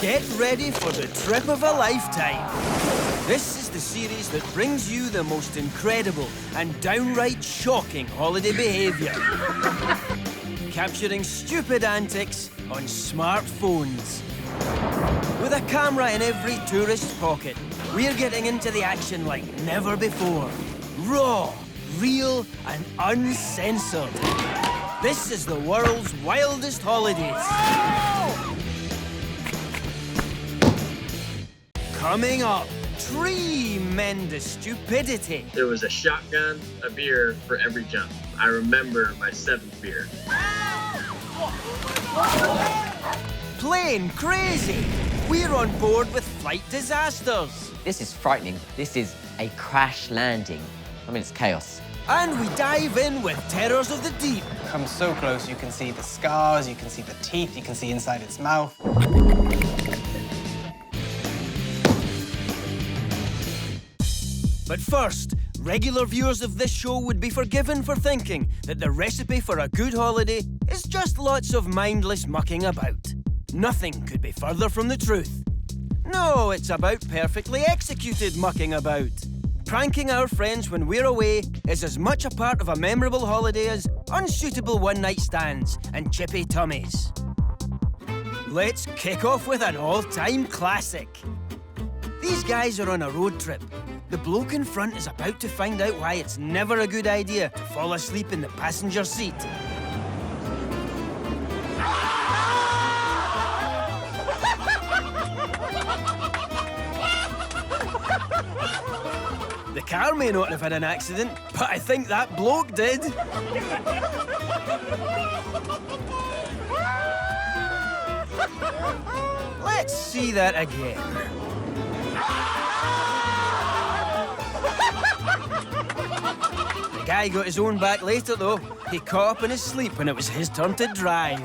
Get ready for the trip of a lifetime. This is the series that brings you the most incredible and downright shocking holiday behaviour. Capturing stupid antics on smartphones. With a camera in every tourist's pocket, we're getting into the action like never before. Raw, real, and uncensored. This is the world's wildest holidays. Coming up, tremendous stupidity. There was a shotgun, a beer for every jump. I remember my 7th beer. Plane crazy. We're on board with flight disasters. This is frightening. This is a crash landing. I mean, it's chaos. And we dive in with terrors of the deep. Come so close, you can see the scars, you can see the teeth, you can see inside its mouth. But first, regular viewers of this show would be forgiven for thinking that the recipe for a good holiday is just lots of mindless mucking about. Nothing could be further from the truth. No, it's about perfectly executed mucking about. Pranking our friends when we're away is as much a part of a memorable holiday as unsuitable one-night stands and chippy tummies. Let's kick off with an all-time classic. These guys are on a road trip. The bloke in front is about to find out why it's never a good idea to fall asleep in the passenger seat. The car may not have had an accident, but I think that bloke did. Let's see that again. The guy got his own back later, though. He caught up in his sleep when it was his turn to drive.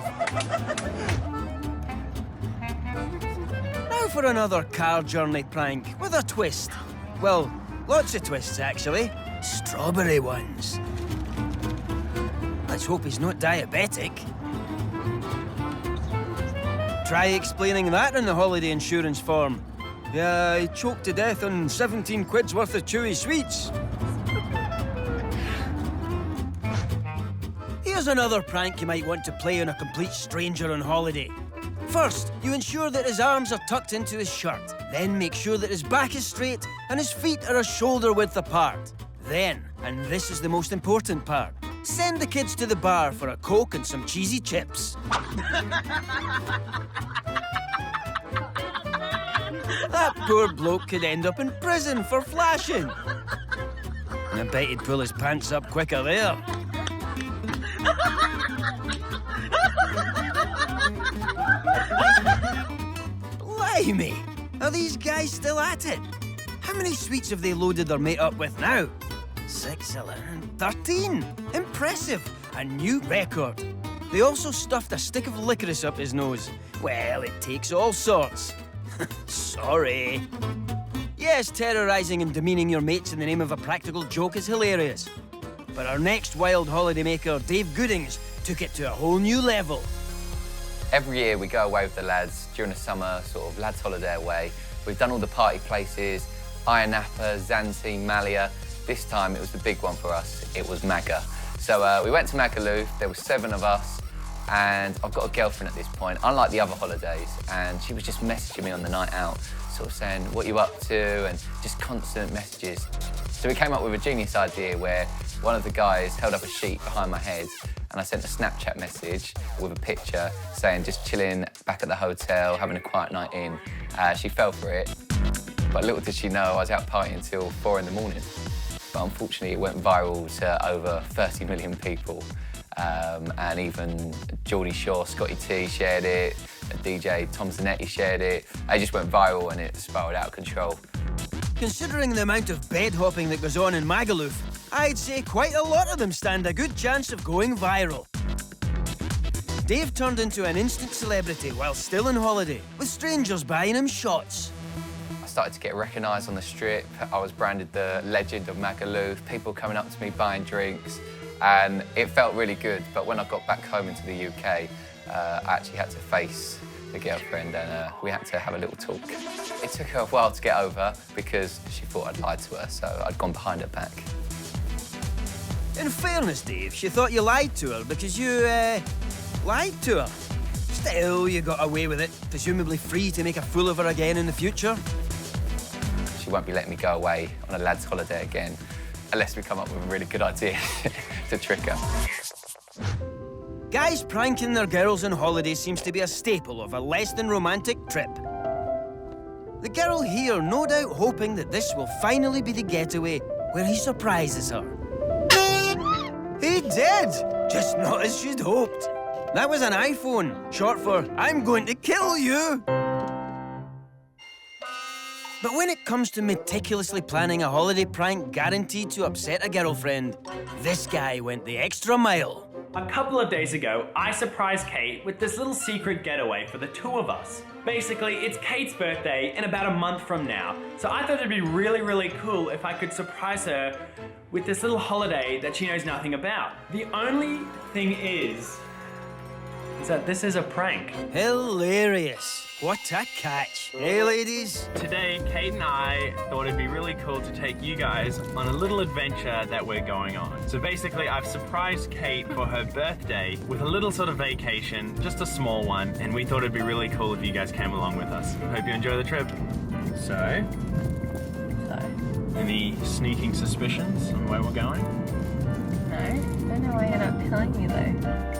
Now for another car journey prank with a twist. Well, lots of twists, actually. Strawberry ones. Let's hope he's not diabetic. Try explaining that in the holiday insurance form. Yeah, he choked to death on 17 quid's worth of chewy sweets. Here's another prank you might want to play on a complete stranger on holiday. First, you ensure that his arms are tucked into his shirt. Then make sure that his back is straight and his feet are a shoulder width apart. Then, and this is the most important part, send the kids to the bar for a Coke and some cheesy chips. That poor bloke could end up in prison for flashing. I bet he'd pull his pants up quicker there. Blimey! Are these guys still at it? How many sweets have they loaded their mate up with now? 6, 11, 13. Impressive. A new record. They also stuffed a stick of licorice up his nose. Well, it takes all sorts. Sorry. Yes, terrorising and demeaning your mates in the name of a practical joke is hilarious. But our next wild holidaymaker, Dave Goodings, took it to a whole new level. Every year we go away with the lads during the summer, sort of lads' holiday away. We've done all the party places, Ayia Napa, Zante, Malia. This time it was the big one for us. It was Maga. So we went to Magaluf. There were 7 of us, and I've got a girlfriend at this point, unlike the other holidays, and she was just messaging me on the night out, sort of saying, what you up to, and just constant messages. So we came up with a genius idea where one of the guys held up a sheet behind my head and I sent a Snapchat message with a picture saying just chilling back at the hotel, having a quiet night in. She fell for it, but little did she know I was out partying until 4 in the morning. But unfortunately it went viral to over 30 million people. And even Geordie Shore, Scotty T shared it, DJ Tom Zanetti shared it. It just went viral and it spiraled out of control. Considering the amount of bed hopping that goes on in Magaluf, I'd say quite a lot of them stand a good chance of going viral. Dave turned into an instant celebrity while still on holiday, with strangers buying him shots. I started to get recognised on the strip. I was branded the legend of Magaluf, people coming up to me buying drinks, and it felt really good. But when I got back home into the UK, I actually had to face the girlfriend, and we had to have a little talk. It took her a while to get over because she thought I'd lied to her, so I'd gone behind her back. In fairness, Dave, she thought you lied to her because you, lied to her. Still, you got away with it, presumably free to make a fool of her again in the future. She won't be letting me go away on a lad's holiday again unless we come up with a really good idea to trick her. Guys pranking their girls on holiday seems to be a staple of a less than romantic trip. The girl here no doubt hoping that this will finally be the getaway where he surprises her. He did, just not as she'd hoped. That was an iPhone, short for I'm going to kill you. But when it comes to meticulously planning a holiday prank guaranteed to upset a girlfriend, this guy went the extra mile. A couple of days ago, I surprised Kate with this little secret getaway for the two of us. Basically, it's Kate's birthday in about a month from now, so I thought it'd be really cool if I could surprise her with this little holiday that she knows nothing about. The only thing is that this is a prank. Hilarious. What a catch. Hey, ladies? Today, Kate and I thought it'd be really cool to take you guys on a little adventure that we're going on. So basically, I've surprised Kate for her birthday with a little sort of vacation, just a small one, and we thought it'd be really cool if you guys came along with us. Hope you enjoy the trip. So, any sneaking suspicions on where we're going? No, I don't know why you're not telling me though.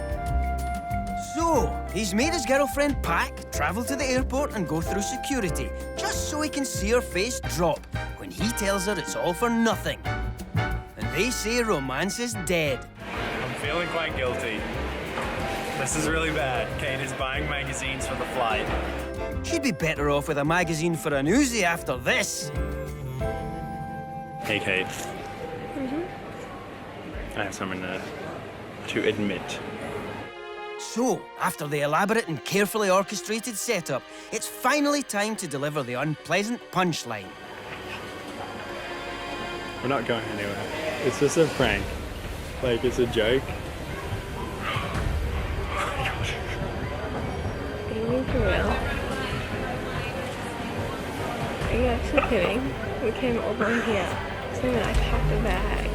So, he's made his girlfriend pack, travel to the airport and go through security, just so he can see her face drop when he tells her it's all for nothing. And they say romance is dead. I'm feeling quite guilty. This is really bad. Kate is buying magazines for the flight. She'd be better off with a magazine for an Uzi after this. Hey, Kate. I have something to admit. So, after the elaborate and carefully orchestrated setup, it's finally time to deliver the unpleasant punchline. We're not going anywhere. It's just a prank. Like, it's a joke. Are you being for real? Are you actually kidding? We came all the way here. So I packed a bag.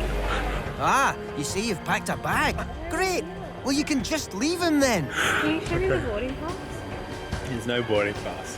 Ah, you say you've packed a bag. Great. Well, you can just leave him then. Can you show me the boarding pass? There's no boarding pass.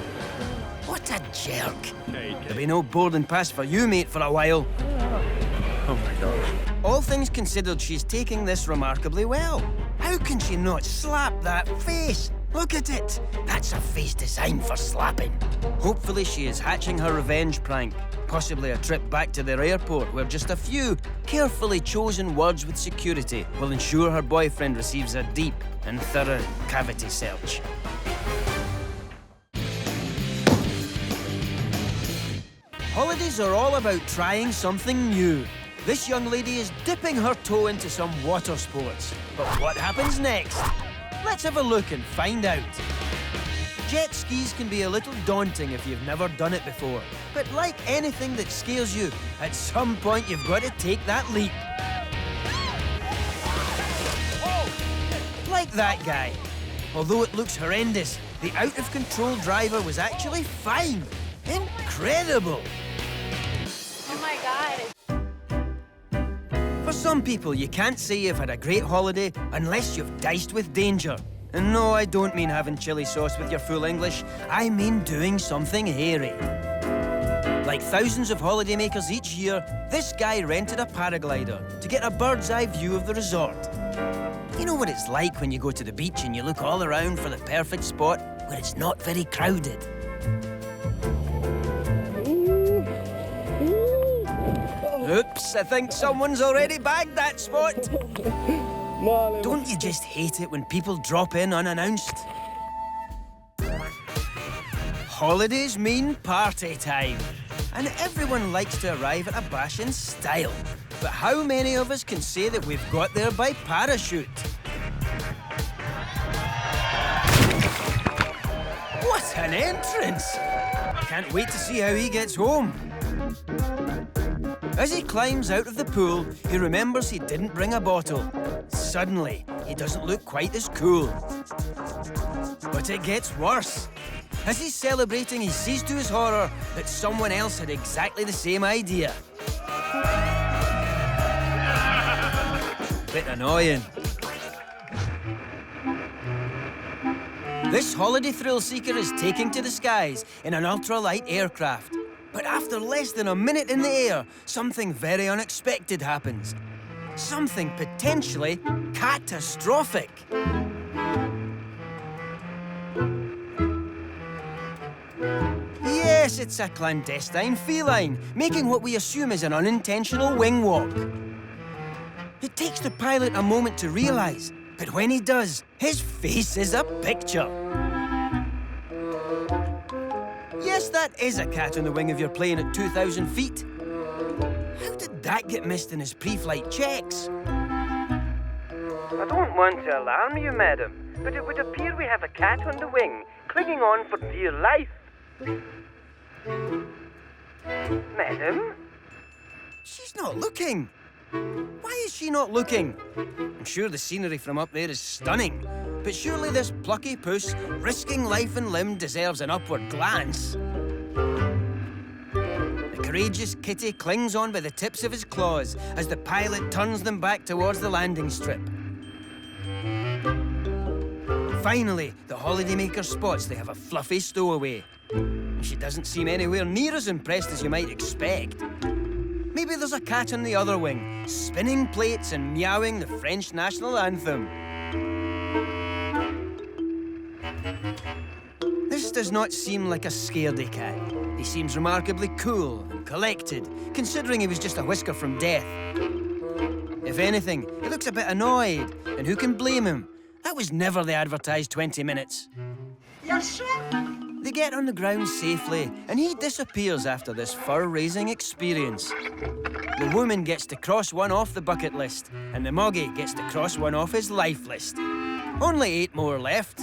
What a jerk. Kate. There'll be no boarding pass for you, mate, for a while. Oh my gosh. All things considered, she's taking this remarkably well. How can she not slap that face? Look at it. That's a face designed for slapping. Hopefully she is hatching her revenge prank. Possibly a trip back to their airport where just a few carefully chosen words with security will ensure her boyfriend receives a deep and thorough cavity search. Holidays are all about trying something new. This young lady is dipping her toe into some water sports. But what happens next? Let's have a look and find out. Jet skis can be a little daunting if you've never done it before. But like anything that scares you, at some point you've got to take that leap. Like that guy. Although it looks horrendous, the out-of-control driver was actually fine. Incredible! Oh my god. For some people, you can't say you've had a great holiday unless you've diced with danger. And no, I don't mean having chili sauce with your full English. I mean doing something hairy. Like thousands of holidaymakers each year, this guy rented a paraglider to get a bird's-eye view of the resort. You know what it's like when you go to the beach and you look all around for the perfect spot where it's not very crowded. Oops, I think someone's already bagged that spot. Don't you just hate it when people drop in unannounced? Holidays mean party time. And everyone likes to arrive at a bash in style. But how many of us can say that we've got there by parachute? What an entrance! Can't wait to see how he gets home. As he climbs out of the pool, he remembers he didn't bring a bottle. Suddenly, he doesn't look quite as cool. But it gets worse. As he's celebrating, he sees to his horror that someone else had exactly the same idea. Bit annoying. This holiday thrill seeker is taking to the skies in an ultralight aircraft. But after less than a minute in the air, something very unexpected happens. Something potentially catastrophic. Yes, it's a clandestine feline, making what we assume is an unintentional wing walk. It takes the pilot a moment to realise, but when he does, his face is a picture. Yes, that is a cat on the wing of your plane at 2,000 feet. How did that get missed in his pre-flight checks? I don't want to alarm you, madam, but it would appear we have a cat on the wing, clinging on for dear life. Madam? She's not looking. Why is she not looking? I'm sure the scenery from up there is stunning, but surely this plucky puss, risking life and limb, deserves an upward glance. The courageous kitty clings on by the tips of his claws as the pilot turns them back towards the landing strip. Finally, the holidaymaker spots they have a fluffy stowaway. She doesn't seem anywhere near as impressed as you might expect. Maybe there's a cat on the other wing, spinning plates and meowing the French national anthem. This does not seem like a scaredy cat. He seems remarkably cool and collected, considering he was just a whisker from death. If anything, he looks a bit annoyed, and who can blame him? That was never the advertised 20 minutes. They get on the ground safely, and he disappears after this fur-raising experience. The woman gets to cross one off the bucket list, and the moggy gets to cross one off his life list. Only 8 more left.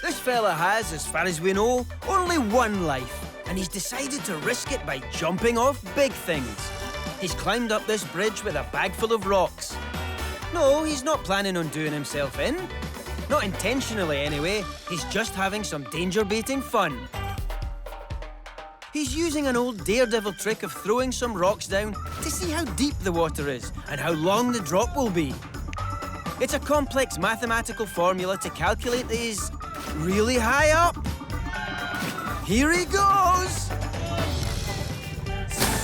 This fella has, as far as we know, only one life, and he's decided to risk it by jumping off big things. He's climbed up this bridge with a bag full of rocks. No, he's not planning on doing himself in. Not intentionally, anyway. He's just having some danger-baiting fun. He's using an old daredevil trick of throwing some rocks down to see how deep the water is and how long the drop will be. It's a complex mathematical formula to calculate that he's really high up. Here he goes!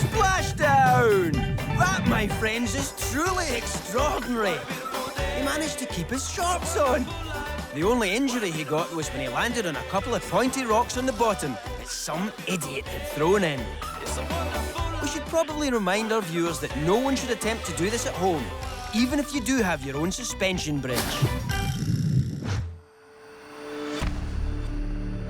Splashdown! That, my friends, is truly extraordinary. He managed to keep his shorts on. The only injury he got was when he landed on a couple of pointy rocks on the bottom that some idiot had thrown in. We should probably remind our viewers that no one should attempt to do this at home, even if you do have your own suspension bridge.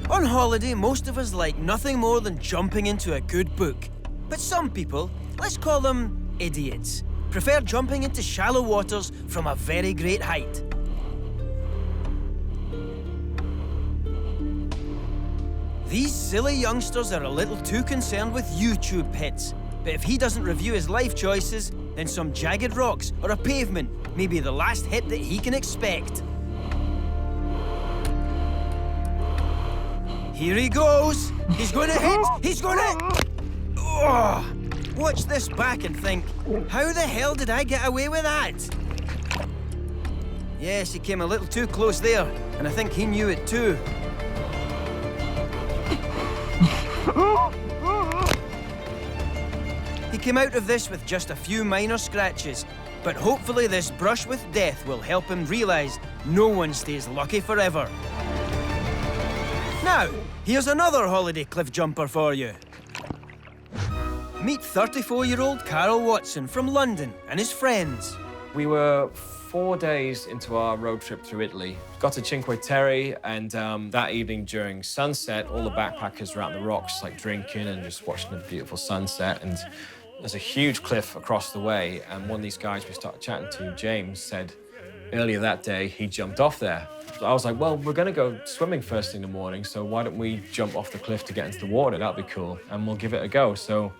On holiday, most of us like nothing more than jumping into a good book. But some people, let's call them idiots, prefer jumping into shallow waters from a very great height. These silly youngsters are a little too concerned with YouTube hits. But if he doesn't review his life choices, then some jagged rocks or a pavement may be the last hit that he can expect. Here he goes! He's gonna hit! He's gonna... Oh! Watch this back and think, how the hell did I get away with that? Yes, he came a little too close there, and I think he knew it too. He came out of this with just a few minor scratches, but hopefully this brush with death will help him realise no one stays lucky forever. Now, here's another holiday cliff jumper for you. Meet 34-year-old Carl Watson from London and his friends. We were 4 days into our road trip through Italy. Got to Cinque Terre, and that evening during sunset, all the backpackers were out on the rocks, like drinking and just watching the beautiful sunset. And there's a huge cliff across the way, and one of these guys we started chatting to, James, said earlier that day he jumped off there. So I was like, well, we're gonna go swimming first thing in the morning, so why don't we jump off the cliff to get into the water? That'd be cool, and we'll give it a go. So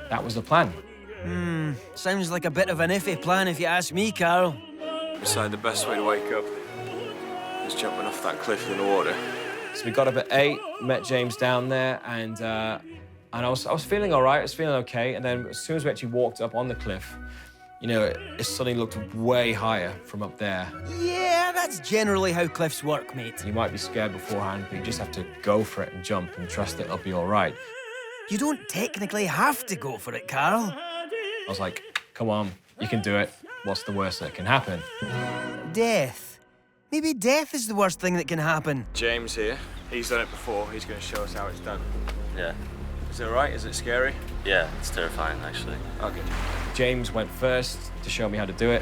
that was the plan. Sounds like a bit of an iffy plan if you ask me, Carl. decided the best way to wake up was jumping off that cliff in the water. So we got up at 8, met James down there, and I was feeling all right, I was feeling okay, and then as soon as we actually walked up on the cliff, you know, it suddenly looked way higher from up there. Yeah, that's generally how cliffs work, mate. You might be scared beforehand, but you just have to go for it and jump and trust that it'll be all right. You don't technically have to go for it, Carl. I was like, come on, you can do it. What's the worst that can happen? Death. Maybe death is the worst thing that can happen. James here, he's done it before. He's going to show us how it's done. Yeah. Is it all right? Is it scary? Yeah, it's terrifying, actually. Okay. James went first to show me how to do it.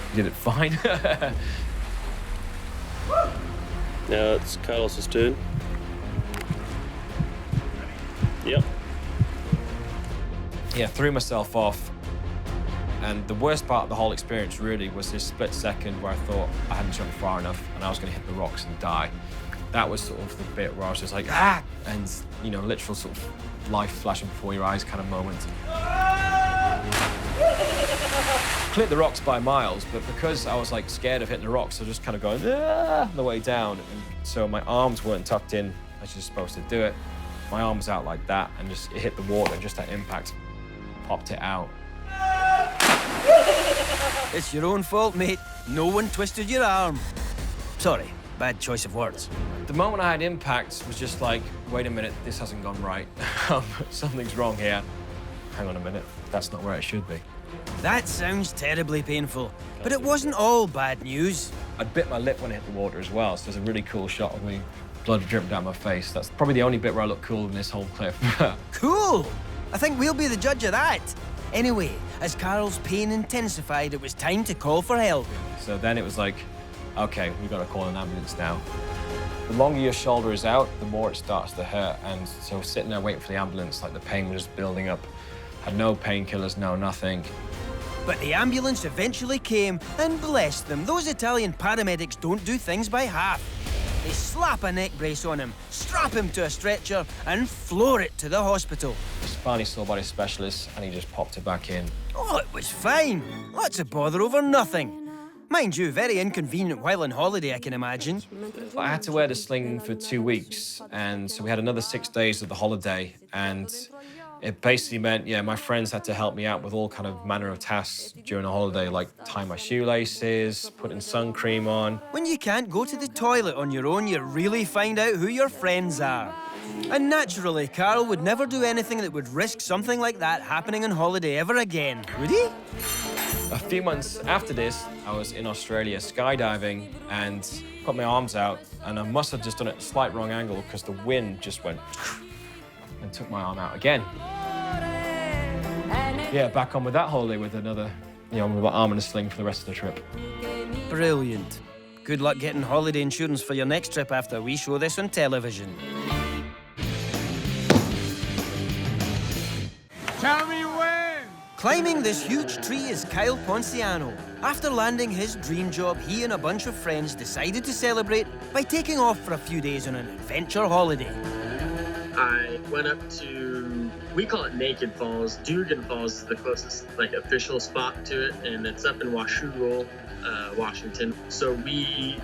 He did it fine. Now it's Carlos's turn. Yep. Yeah, threw myself off. And the worst part of the whole experience really was this split second where I thought I hadn't jumped far enough and I was going to hit the rocks and die. That was sort of the bit where I was just like, ah! And, you know, literal sort of life flashing before your eyes kind of moment. Cleared the rocks by miles, but because I was like scared of hitting the rocks, I was just kind of going, ah, on the way down. And so my arms weren't tucked in as you're supposed to do it. My arm was out like that, and just it hit the water, and just that impact popped it out. It's your own fault, mate. No one twisted your arm. Sorry, bad choice of words. The moment I had impact was just like, wait a minute, this hasn't gone right. Something's wrong here. Hang on a minute, that's not where it should be. That sounds terribly painful, but it wasn't all bad news. I bit my lip when I hit the water as well, so there's a really cool shot of me, blood dripping down my face. That's probably the only bit where I look cool in this whole clip. Cool! I think we'll be the judge of that. Anyway, as Carl's pain intensified, it was time to call for help. So then it was like, okay, we've got to call an ambulance now. The longer your shoulder is out, the more it starts to hurt. And so sitting there waiting for the ambulance, like the pain was just building up. Had no painkillers, no nothing. But the ambulance eventually came, and bless them, those Italian paramedics don't do things by half. They slap a neck brace on him, strap him to a stretcher, and floor it to the hospital. Finally saw by a specialist, and he just popped it back in. Oh, it was fine. Lots of bother over nothing. Mind you, very inconvenient while on holiday, I can imagine. I had to wear the sling for 2 weeks, and so we had another 6 days of the holiday, and it basically meant, yeah, my friends had to help me out with all kind of manner of tasks during the holiday, like tie my shoelaces, putting sun cream on. When you can't go to the toilet on your own, you really find out who your friends are. And naturally, Carl would never do anything that would risk something like that happening on holiday ever again, would he? A few months after this, I was in Australia skydiving and put my arms out, and I must have just done it at a slight wrong angle because the wind just went and took my arm out again. Yeah, back on with that holiday with another, you know, with my arm in a sling for the rest of the trip. Brilliant. Good luck getting holiday insurance for your next trip after we show this on television. Tell me when! Climbing this huge tree is Kyle Ponciano. After landing his dream job, he and a bunch of friends decided to celebrate by taking off for a few days on an adventure holiday. I went up to, we call it Naked Falls. Dugan Falls is the closest like official spot to it, and it's up in Washougal, Washington. So we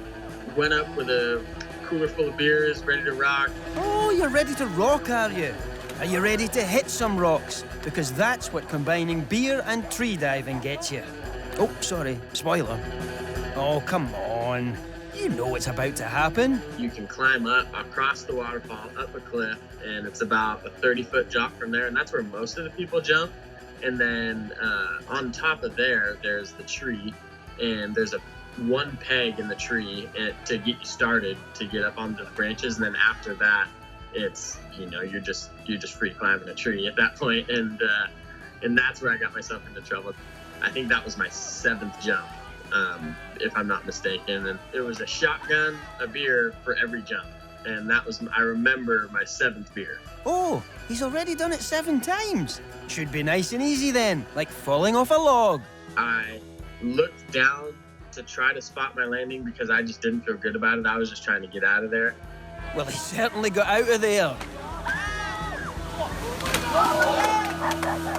went up with a cooler full of beers, ready to rock. Oh, you're ready to rock, are you? Are you ready to hit some rocks? Because that's what combining beer and tree diving gets you. Oh, sorry, spoiler. Oh, come on. You know what's about to happen. You can climb up across the waterfall, up a cliff, and it's about a 30-foot drop from there, and that's where most of the people jump. And then on top of there, there's the tree, and there's one peg in the tree to get you started, to get up onto the branches, and then after that, it's, you know, you're just free climbing a tree at that point, and that's where I got myself into trouble. I think that was my 7th jump, if I'm not mistaken, and it was a shotgun, a beer for every jump, and that was, I remember, my 7th beer. Oh, he's already done it 7 times. Should be nice and easy then, like falling off a log. I looked down to try to spot my landing because I just didn't feel good about it. I was just trying to get out of there. Well, he certainly got out of there.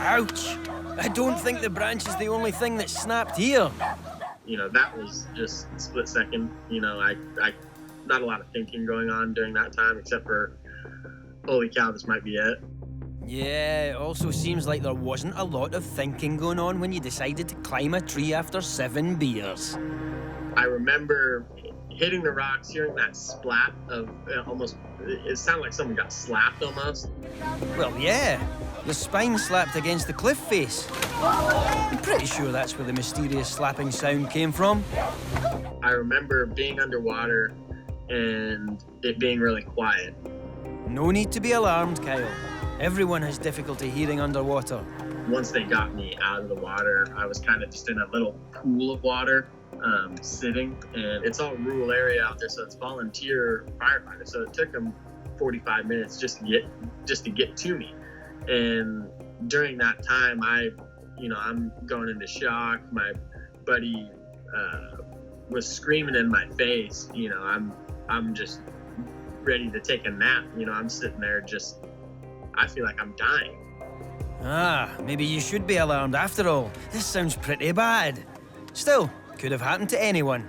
Ouch! I don't think the branch is the only thing that snapped here. You know, that was just split second. You know, I not a lot of thinking going on during that time, except for, holy cow, this might be it. Yeah, it also seems like there wasn't a lot of thinking going on when you decided to climb a tree after 7 beers. I remember hitting the rocks, hearing that splat of almost, it sounded like someone got slapped almost. Well, yeah. Your spine slapped against the cliff face. I'm pretty sure that's where the mysterious slapping sound came from. I remember being underwater and it being really quiet. No need to be alarmed, Kyle. Everyone has difficulty hearing underwater. Once they got me out of the water, I was kind of just in a little pool of water, sitting, and it's all rural area out there, so it's volunteer firefighters. So it took them 45 minutes just to get to me. And during that time, I'm going into shock. My buddy was screaming in my face. You know, I'm just ready to take a nap. You know, I'm sitting there I feel like I'm dying. Ah, maybe you should be alarmed after all. This sounds pretty bad. Still, could have happened to anyone.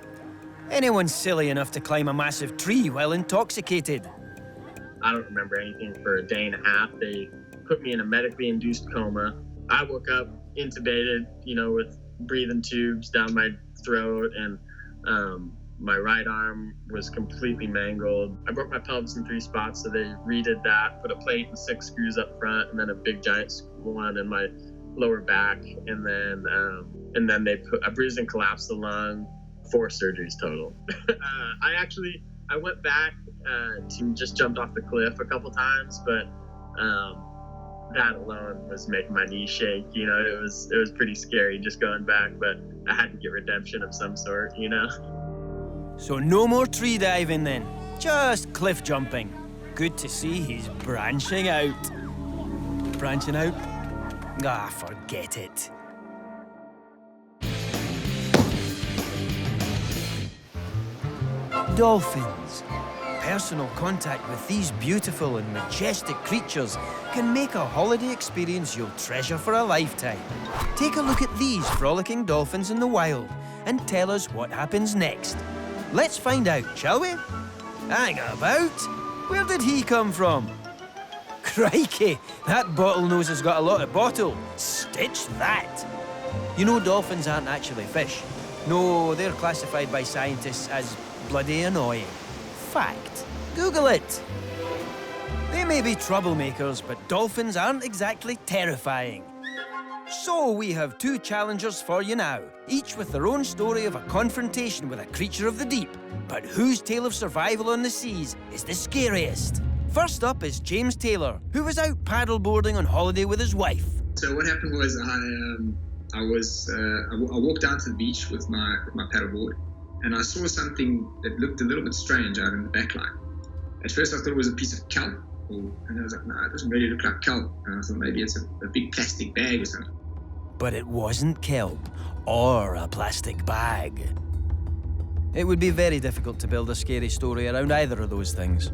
Anyone's silly enough to climb a massive tree while intoxicated. I don't remember anything for a day and a half. They put me in a medically induced coma. I woke up intubated, you know, with breathing tubes down my throat, and my right arm was completely mangled. I broke my pelvis in 3 spots, so they redid that, put a plate and 6 screws up front, and then a big giant one in my lower back, and then they put a bruised and collapsed the lung. 4 surgeries total. I went back to just jumped off the cliff a couple times, but that alone was making my knees shake. You know, it was pretty scary just going back, but I had to get redemption of some sort, you know. So no more tree diving then, just cliff jumping. Good to see he's branching out. Branching out? Ah, forget it. Dolphins. Personal contact with these beautiful and majestic creatures can make a holiday experience you'll treasure for a lifetime. Take a look at these frolicking dolphins in the wild and tell us what happens next. Let's find out, shall we? Hang about. Where did he come from? Crikey, that bottlenose has got a lot of bottle. Stitch that. You know, dolphins aren't actually fish. No, they're classified by scientists as bloody annoying. Fact. Google it. They may be troublemakers, but dolphins aren't exactly terrifying. So we have 2 challengers for you now, each with their own story of a confrontation with a creature of the deep. But whose tale of survival on the seas is the scariest? First up is James Taylor, who was out paddleboarding on holiday with his wife. So what happened was I walked down to the beach with my paddleboard, and I saw something that looked a little bit strange out in the back line. At first I thought it was a piece of kelp, and I was like, no, it doesn't really look like kelp. And I thought maybe it's a big plastic bag or something. But it wasn't kelp or a plastic bag. It would be very difficult to build a scary story around either of those things.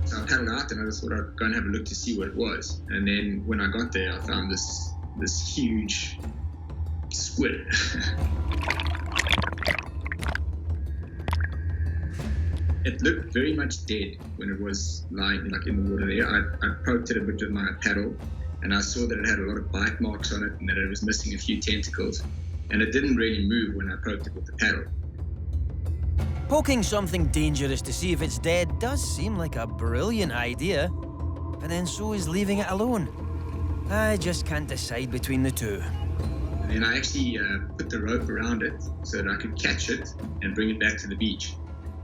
So I paddled out and I just thought I'd go and have a look to see what it was. And then when I got there, I found this huge squid. It looked very much dead when it was lying like in the water there. I poked it a bit with my paddle, and I saw that it had a lot of bite marks on it and that it was missing a few tentacles. And it didn't really move when I poked it with the paddle. Poking something dangerous to see if it's dead does seem like a brilliant idea, but then so is leaving it alone. I just can't decide between the two. And then I actually put the rope around it so that I could catch it and bring it back to the beach.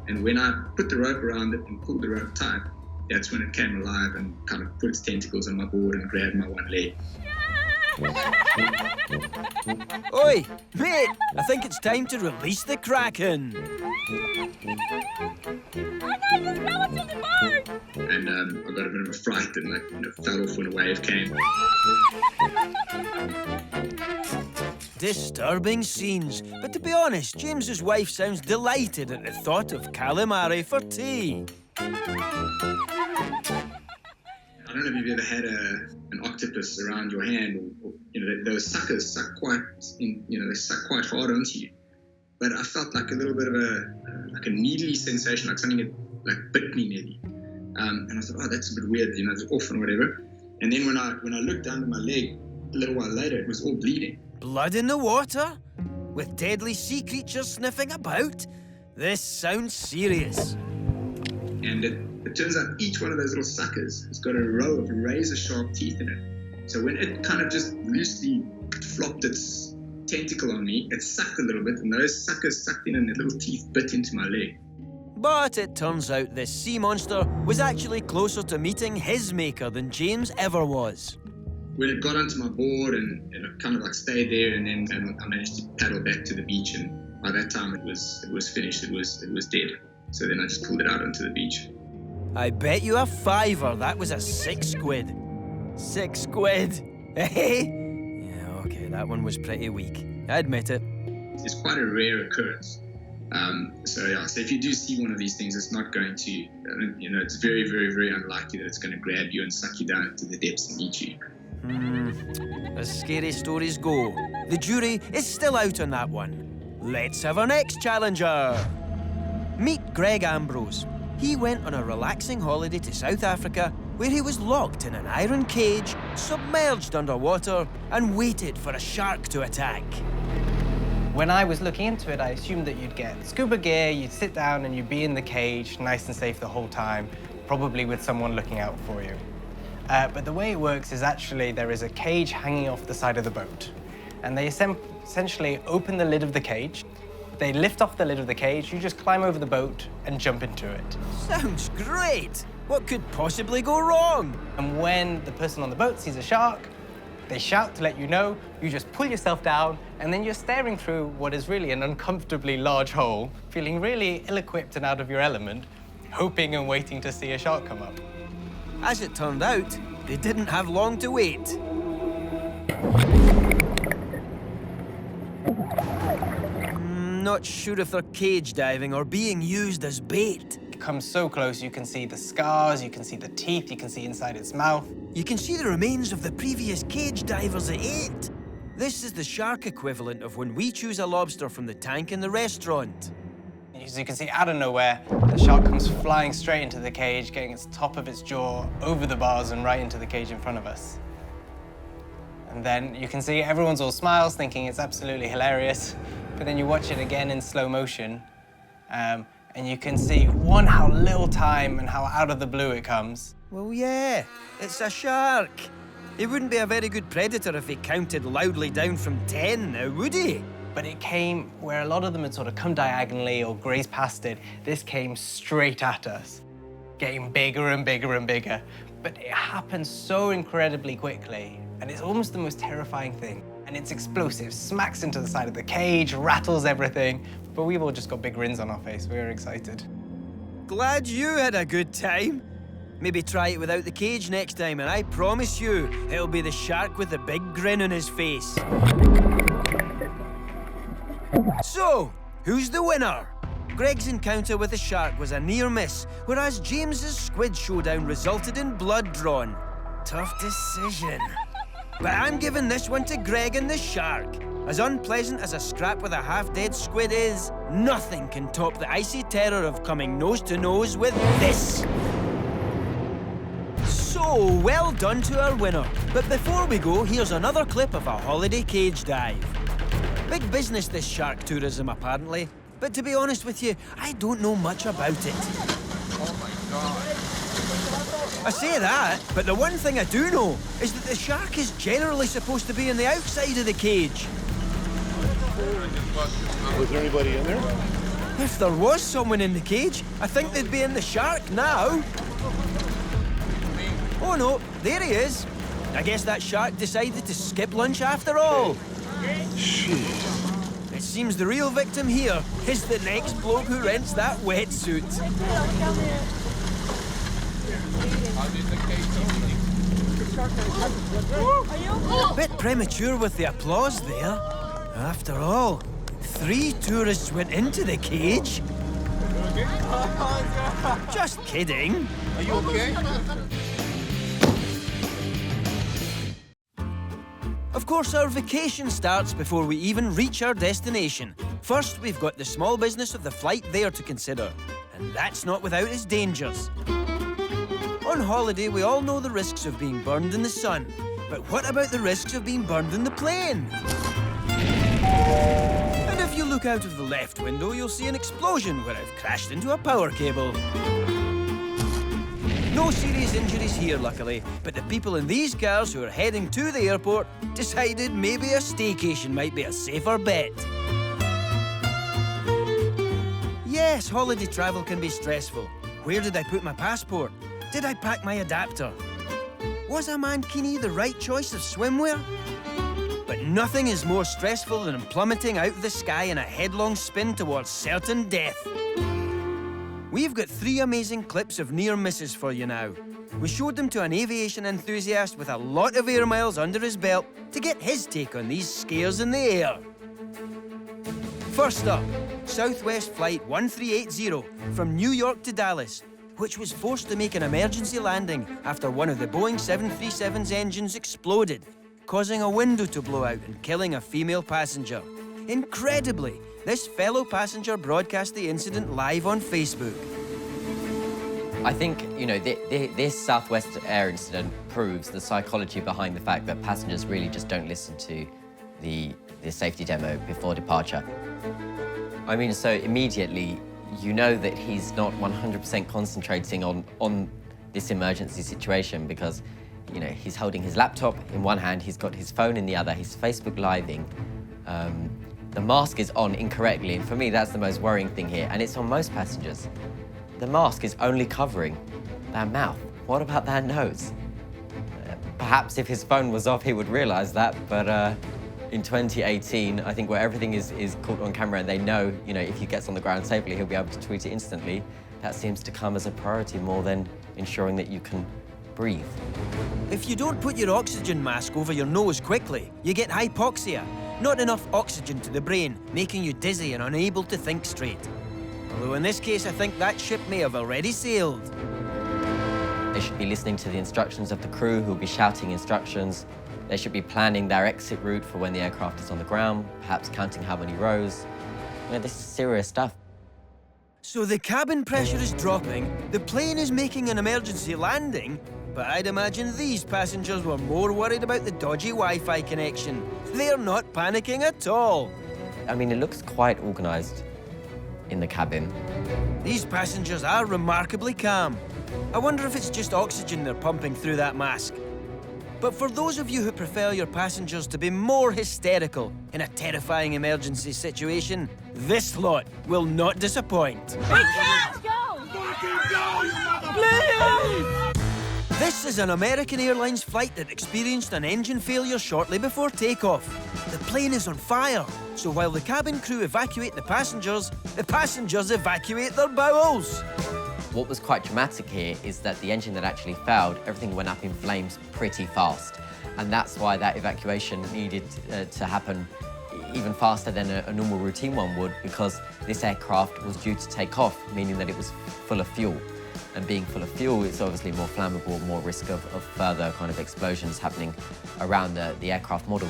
And when I put the rope around it and pulled the rope tight, that's when it came alive and kind of put its tentacles on my board and grabbed my one leg. Oi, mate! I think it's time to release the Kraken. And I got a bit of a fright and fell off when a wave came. Disturbing scenes, but to be honest, James's wife sounds delighted at the thought of calamari for tea. I don't know if you've ever had an octopus around your hand, or those suckers suck quite hard onto you. But I felt like a little bit of a needly sensation, like something had bit me nearly. And I thought, oh, that's a bit weird, it's off and whatever. And then when I looked under my leg a little while later, it was all bleeding. Blood in the water? With deadly sea creatures sniffing about? This sounds serious. And it turns out each one of those little suckers has got a row of razor-sharp teeth in it. So when it kind of just loosely flopped its tentacle on me, it sucked a little bit, and those suckers sucked in and the little teeth bit into my leg. But it turns out this sea monster was actually closer to meeting his maker than James ever was. When it got onto my board and it kind of stayed there, and then I managed to paddle back to the beach, and by that time it was finished, it was dead. So then I just pulled it out onto the beach. I bet you a fiver that was a 6 squid. 6 squid, eh? Yeah, okay, that one was pretty weak. I admit it. It's quite a rare occurrence. So if you do see one of these things, it's not going to, it's very, very, very unlikely that it's going to grab you and suck you down into the depths and eat you. As scary stories go, the jury is still out on that one. Let's have our next challenger. Meet Greg Ambrose. He went on a relaxing holiday to South Africa where he was locked in an iron cage, submerged underwater, and waited for a shark to attack. When I was looking into it, I assumed that you'd get scuba gear, you'd sit down and you'd be in the cage, nice and safe the whole time, probably with someone looking out for you. But the way it works is actually there is a cage hanging off the side of the boat. And they essentially open the lid of the cage, they lift off the lid of the cage, you just climb over the boat and jump into it. Sounds great! What could possibly go wrong? And when the person on the boat sees a shark, they shout to let you know, you just pull yourself down, and then you're staring through what is really an uncomfortably large hole, feeling really ill-equipped and out of your element, hoping and waiting to see a shark come up. As it turned out, they didn't have long to wait. Not sure if they're cage diving or being used as bait. Come so close, you can see the scars, you can see the teeth, you can see inside its mouth. You can see the remains of the previous cage divers it ate. This is the shark equivalent of when we choose a lobster from the tank in the restaurant. As you can see, out of nowhere, the shark comes flying straight into the cage, getting its top of its jaw over the bars and right into the cage in front of us. And then you can see everyone's all smiles, thinking it's absolutely hilarious. But then you watch it again in slow motion, and you can see, one, how little time and how out of the blue it comes. Well, yeah, it's a shark. He wouldn't be a very good predator if he counted loudly down from 10 now, would he? But it came where a lot of them had sort of come diagonally or grazed past it. This came straight at us, getting bigger and bigger and bigger. But it happened so incredibly quickly, and it's almost the most terrifying thing. And it's explosive, smacks into the side of the cage, rattles everything. But we've all just got big grins on our face. We're excited. Glad you had a good time. Maybe try it without the cage next time, and I promise you, it'll be the shark with the big grin on his face. So, who's the winner? Greg's encounter with the shark was a near miss, whereas James's squid showdown resulted in blood drawn. Tough decision. But I'm giving this one to Greg and the shark. As unpleasant as a scrap with a half-dead squid is, nothing can top the icy terror of coming nose to nose with this. So, well done to our winner. But before we go, here's another clip of a holiday cage dive. Big business, this shark tourism, apparently. But to be honest with you, I don't know much about it. Oh my God. I say that, but the one thing I do know is that the shark is generally supposed to be on the outside of the cage. Was there anybody in there? If there was someone in the cage, I think they'd be in the shark now. Oh no, there he is. I guess that shark decided to skip lunch after all. Jeez. It seems the real victim here is the next bloke who rents that wetsuit. Bit premature with the applause there. After all, 3 tourists went into the cage. Just kidding. Are you okay? course, our vacation starts before we even reach our destination. First, we've got the small business of the flight there to consider, and that's not without its dangers. On holiday, we all know the risks of being burned in the sun, but what about the risks of being burned in the plane? And if you look out of the left window, you'll see an explosion where I've crashed into a power cable. No serious injuries here, luckily, but the people in these cars who are heading to the airport decided maybe a staycation might be a safer bet. Yes, holiday travel can be stressful. Where did I put my passport? Did I pack my adapter? Was a mankini the right choice of swimwear? But nothing is more stressful than plummeting out of the sky in a headlong spin towards certain death. We've got 3 amazing clips of near misses for you now. We showed them to an aviation enthusiast with a lot of air miles under his belt to get his take on these scares in the air. First up, Southwest Flight 1380 from New York to Dallas, which was forced to make an emergency landing after one of the Boeing 737's engines exploded, causing a window to blow out and killing a female passenger. Incredibly, this fellow passenger broadcast the incident live on Facebook. I think, you know, this Southwest Air incident proves the psychology behind the fact that passengers really just don't listen to the safety demo before departure. I mean, so immediately, you know that he's not 100% concentrating on this emergency situation because, you know, he's holding his laptop in one hand, he's got his phone in the other, he's Facebook Living. The mask is on incorrectly, and for me, that's the most worrying thing here, and it's on most passengers. The mask is only covering their mouth. What about their nose? Perhaps if his phone was off, he would realize that, but in 2018, I think where everything is caught on camera and they know, you know, if he gets on the ground safely, he'll be able to tweet it instantly, that seems to come as a priority more than ensuring that you can breathe. If you don't put your oxygen mask over your nose quickly, you get hypoxia. Not enough oxygen to the brain, making you dizzy and unable to think straight. Although in this case, I think that ship may have already sailed. They should be listening to the instructions of the crew who will be shouting instructions. They should be planning their exit route for when the aircraft is on the ground, perhaps counting how many rows. You know, this is serious stuff. So the cabin pressure is dropping, the plane is making an emergency landing, but I'd imagine these passengers were more worried about the dodgy Wi-Fi connection. They're not panicking at all. I mean, it looks quite organised in the cabin. These passengers are remarkably calm. I wonder if it's just oxygen they're pumping through that mask. But for those of you who prefer your passengers to be more hysterical in a terrifying emergency situation, this lot will not disappoint. Let's go! Fucking go, you motherfucker! This is an American Airlines flight that experienced an engine failure shortly before takeoff. The plane is on fire, so while the cabin crew evacuate the passengers evacuate their bowels. What was quite dramatic here is that the engine that actually failed, everything went up in flames pretty fast. And that's why that evacuation needed to happen even faster than a normal routine one would, because this aircraft was due to take off, meaning that it was full of fuel. And being full of fuel, it's obviously more flammable, more risk of further kind of explosions happening around the aircraft model.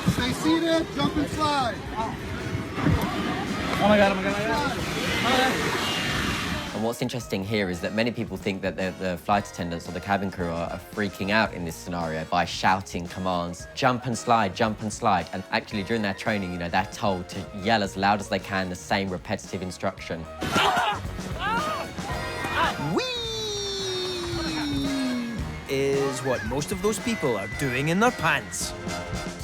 Stay seated, jump and slide. Oh my God, oh my God, oh my God. Oh my God. And what's interesting here is that many people think that the flight attendants or the cabin crew are freaking out in this scenario by shouting commands, jump and slide, jump and slide. And actually during their training, you know, they're told to yell as loud as they can the same repetitive instruction. Whee! Is what most of those people are doing in their pants.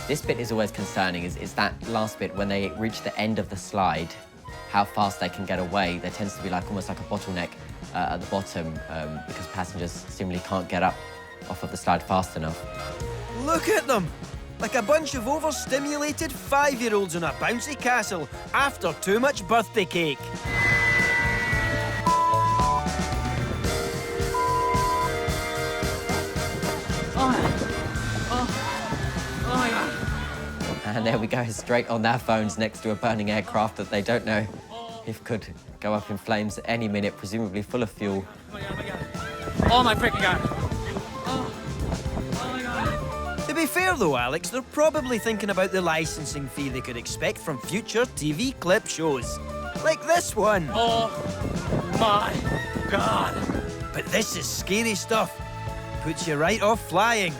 This bit is always concerning, is that last bit when they reach the end of the slide, how fast they can get away. There tends to be almost like a bottleneck at the bottom because passengers seemingly can't get up off of the slide fast enough. Look at them! Like a bunch of overstimulated 5-year-olds in a bouncy castle after too much birthday cake. And there we go, straight on their phones next to a burning aircraft that they don't know if could go up in flames at any minute, presumably full of fuel. Oh my freaking God. The be fair though, Alex, they're probably thinking about the licensing fee they could expect from future TV clip shows. Like this one. Oh my God. But this is scary stuff. Puts you right off flying.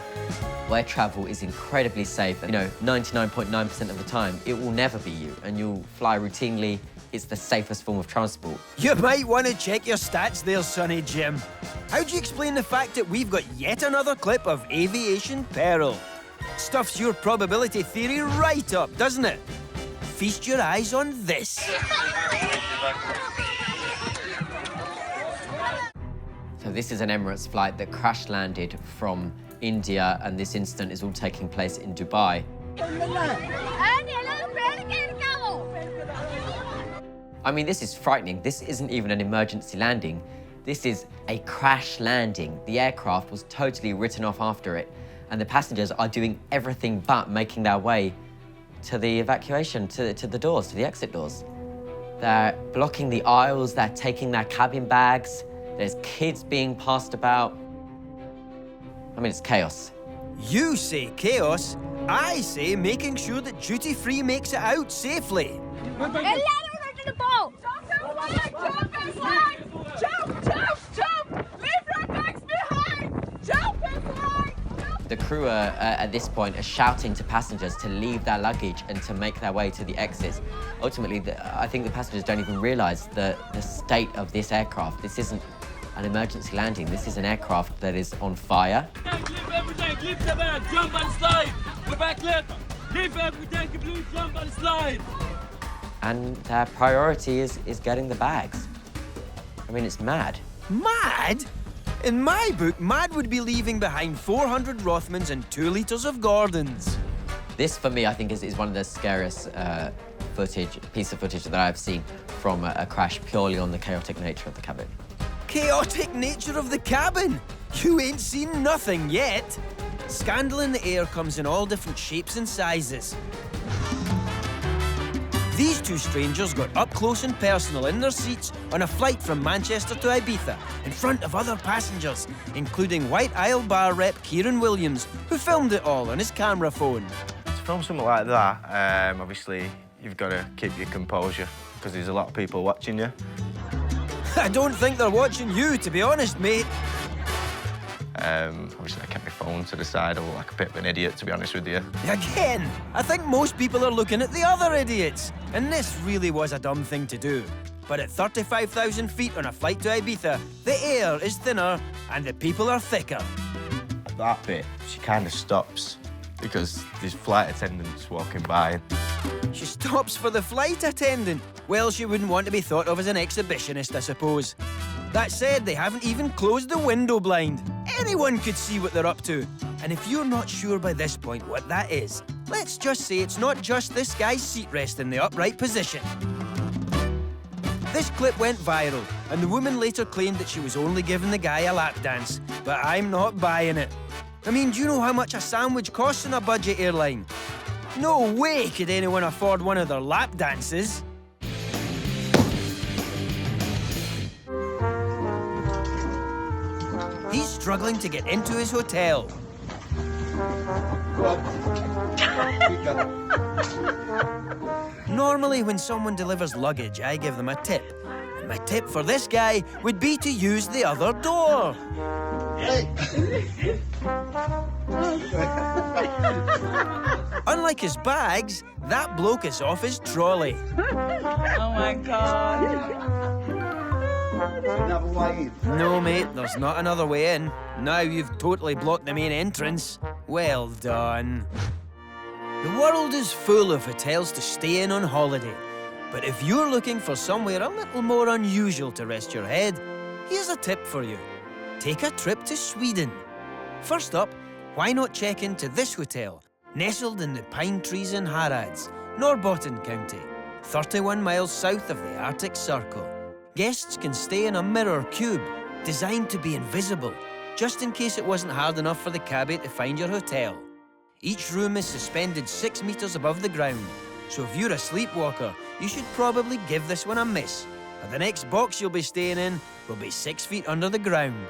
Where travel is incredibly safe, 99.9% of the time, it will never be you, and you'll fly routinely. It's the safest form of transport. You might want to check your stats there, Sonny Jim. How do you explain the fact that we've got yet another clip of aviation peril? Stuffs your probability theory right up, doesn't it? Feast your eyes on this. So this is an Emirates flight that crash landed from India, and this incident is all taking place in Dubai. I mean, this is frightening. This isn't even an emergency landing. This is a crash landing. The aircraft was totally written off after it, and the passengers are doing everything but making their way to the evacuation, to the doors, to the exit doors. They're blocking the aisles, they're taking their cabin bags, there's kids being passed about. I mean, it's chaos. You say chaos, I say making sure that duty-free makes it out safely. The crew are, at this point, are shouting to passengers to leave their luggage and to make their way to the exits. Ultimately, I think the passengers don't even realise the state of this aircraft. This isn't an emergency landing. This is an aircraft that is on fire. Leave everything, leave the bag, jump and slide. We're back left. Leave everything, please jump and slide. And their priority is getting the bags. I mean, it's mad. Mad? In my book, mad would be leaving behind 400 Rothmans and 2 litres of Gordons. This, for me, I think is one of the scariest piece of footage that I've seen from a crash, purely on the chaotic nature of the cabin. Chaotic nature of the cabin? You ain't seen nothing yet. Scandal in the air comes in all different shapes and sizes. These two strangers got up close and personal in their seats on a flight from Manchester to Ibiza in front of other passengers, including White Isle bar rep Kieran Williams, who filmed it all on his camera phone. To film something like that, obviously, you've got to keep your composure because there's a lot of people watching you. I don't think they're watching you, to be honest, mate. Obviously, I kept my phone to the side. I look like a bit of an idiot, to be honest with you. Again, I think most people are looking at the other idiots. And this really was a dumb thing to do. But at 35,000 feet on a flight to Ibiza, the air is thinner and the people are thicker. That bit, she kind of stops because there's flight attendants walking by. She stops for the flight attendant. Well, she wouldn't want to be thought of as an exhibitionist, I suppose. That said, they haven't even closed the window blind. Anyone could see what they're up to. And if you're not sure by this point what that is, let's just say it's not just this guy's seat rest in the upright position. This clip went viral, and the woman later claimed that she was only giving the guy a lap dance. But I'm not buying it. I mean, do you know how much a sandwich costs in a budget airline? No way could anyone afford one of their lap dances. He's struggling to get into his hotel. Normally, when someone delivers luggage, I give them a tip. And my tip for this guy would be to use the other door. Unlike his bags, that bloke is off his trolley. Oh my God. No, mate, there's not another way in. Now you've totally blocked the main entrance. Well done. The world is full of hotels to stay in on holiday. But if you're looking for somewhere a little more unusual to rest your head, here's a tip for you. Take a trip to Sweden. First up, why not check into this hotel, nestled in the pine trees in Harads, Norrbotten County, 31 miles south of the Arctic Circle. Guests can stay in a mirror cube, designed to be invisible, just in case it wasn't hard enough for the cabbie to find your hotel. Each room is suspended 6 meters above the ground, so if you're a sleepwalker, you should probably give this one a miss. But the next box you'll be staying in will be 6 feet under the ground.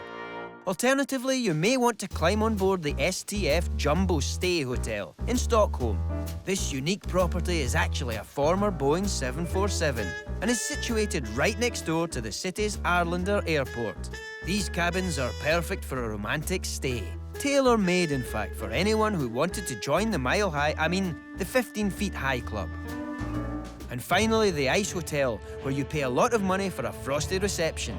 Alternatively, you may want to climb on board the STF Jumbo Stay Hotel in Stockholm. This unique property is actually a former Boeing 747 and is situated right next door to the city's Arlanda airport. These cabins are perfect for a romantic stay. Tailor-made, in fact, for anyone who wanted to join the the 15 feet high club. And finally, the Ice Hotel, where you pay a lot of money for a frosty reception.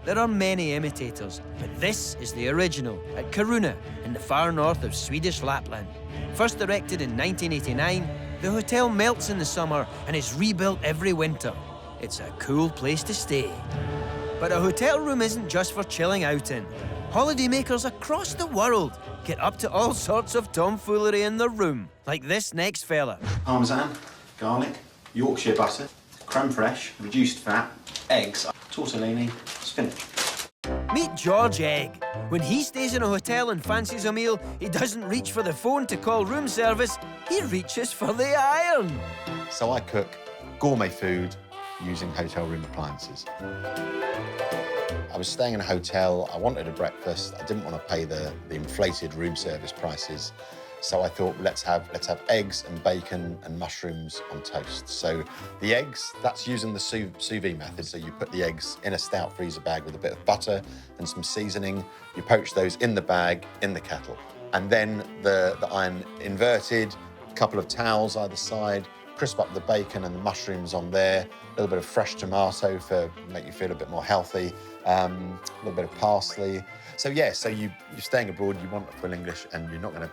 There are many imitators, but this is the original at Kiruna in the far north of Swedish Lapland. First erected in 1989, the hotel melts in the summer and is rebuilt every winter. It's a cool place to stay. But a hotel room isn't just for chilling out in. Holidaymakers across the world get up to all sorts of tomfoolery in their room, like this next fella. Parmesan, garlic, Yorkshire butter, creme fraiche, reduced fat, eggs, tortellini, spinach. Meet George Egg. When he stays in a hotel and fancies a meal, he doesn't reach for the phone to call room service, he reaches for the iron. So I cook gourmet food using hotel room appliances. I was staying in a hotel, I wanted a breakfast, I didn't want to pay the inflated room service prices, so I thought let's have eggs and bacon and mushrooms on toast. So the eggs, that's using the sous vide method, so you put the eggs in a stout freezer bag with a bit of butter and some seasoning, you poach those in the bag, in the kettle, and then the iron inverted, a couple of towels either side, crisp up the bacon and the mushrooms on there, a little bit of fresh tomato for make you feel a bit more healthy, a little bit of parsley. So yeah, so you're staying abroad, you want full English, and you're not gonna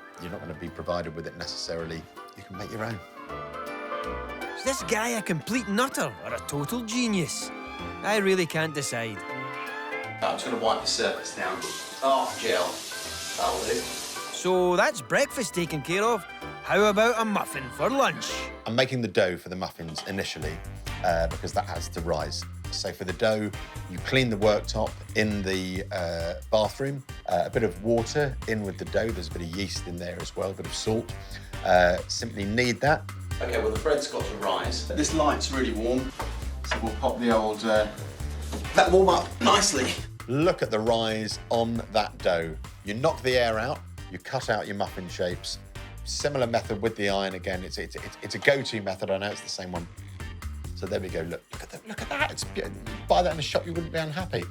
be provided with it necessarily. You can make your own. Is this guy a complete nutter or a total genius? I really can't decide. I'm just gonna wipe the surface down. Oh, gel. That'll do. So that's breakfast taken care of. How about a muffin for lunch? I'm making the dough for the muffins initially because that has to rise. So for the dough, you clean the worktop in the bathroom, a bit of water in with the dough. There's a bit of yeast in there as well, a bit of salt. Simply knead that. Okay, well, the bread's got to rise. This light's really warm, so we'll pop the old... that warm up nicely. Look at the rise on that dough. You knock the air out, you cut out your muffin shapes. Similar method with the iron again. It's a go-to method. I know it's the same one. So there we go. Look at that. Buy that in a shop, you wouldn't be unhappy.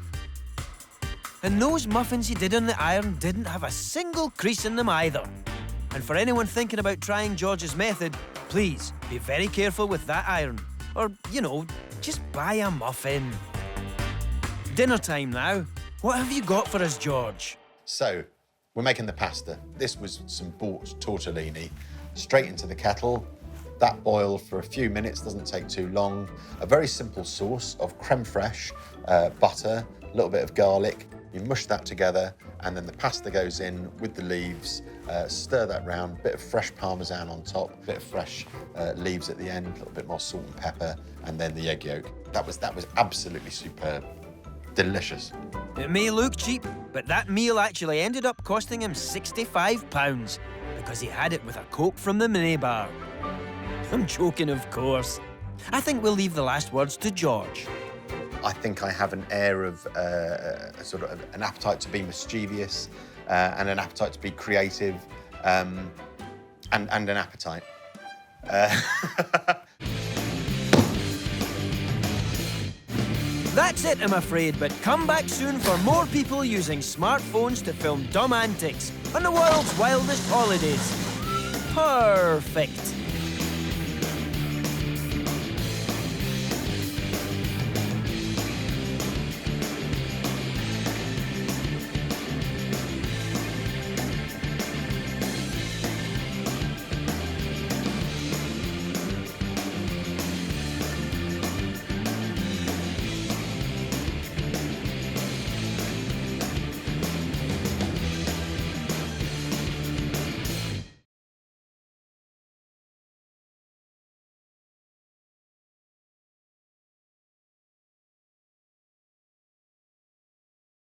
And those muffins he did on the iron didn't have a single crease in them either. And for anyone thinking about trying George's method, please be very careful with that iron. Or, you know, just buy a muffin. Dinner time now. What have you got for us, George? So, we're making the pasta. This was some bought tortellini. Straight into the kettle. That boiled for a few minutes, doesn't take too long. A very simple sauce of creme fraiche, butter, a little bit of garlic. You mush that together, and then the pasta goes in with the leaves. Stir that round, bit of fresh parmesan on top, bit of fresh leaves at the end, a little bit more salt and pepper, and then the egg yolk. That was absolutely superb. Delicious. It may look cheap, but that meal actually ended up costing him £65 because he had it with a Coke from the minibar. I'm joking, of course. I think we'll leave the last words to George. I think I have an air of sort of an appetite to be mischievous and an appetite to be creative and an appetite. That's it, I'm afraid, but come back soon for more people using smartphones to film dumb antics on the world's wildest holidays. Perfect.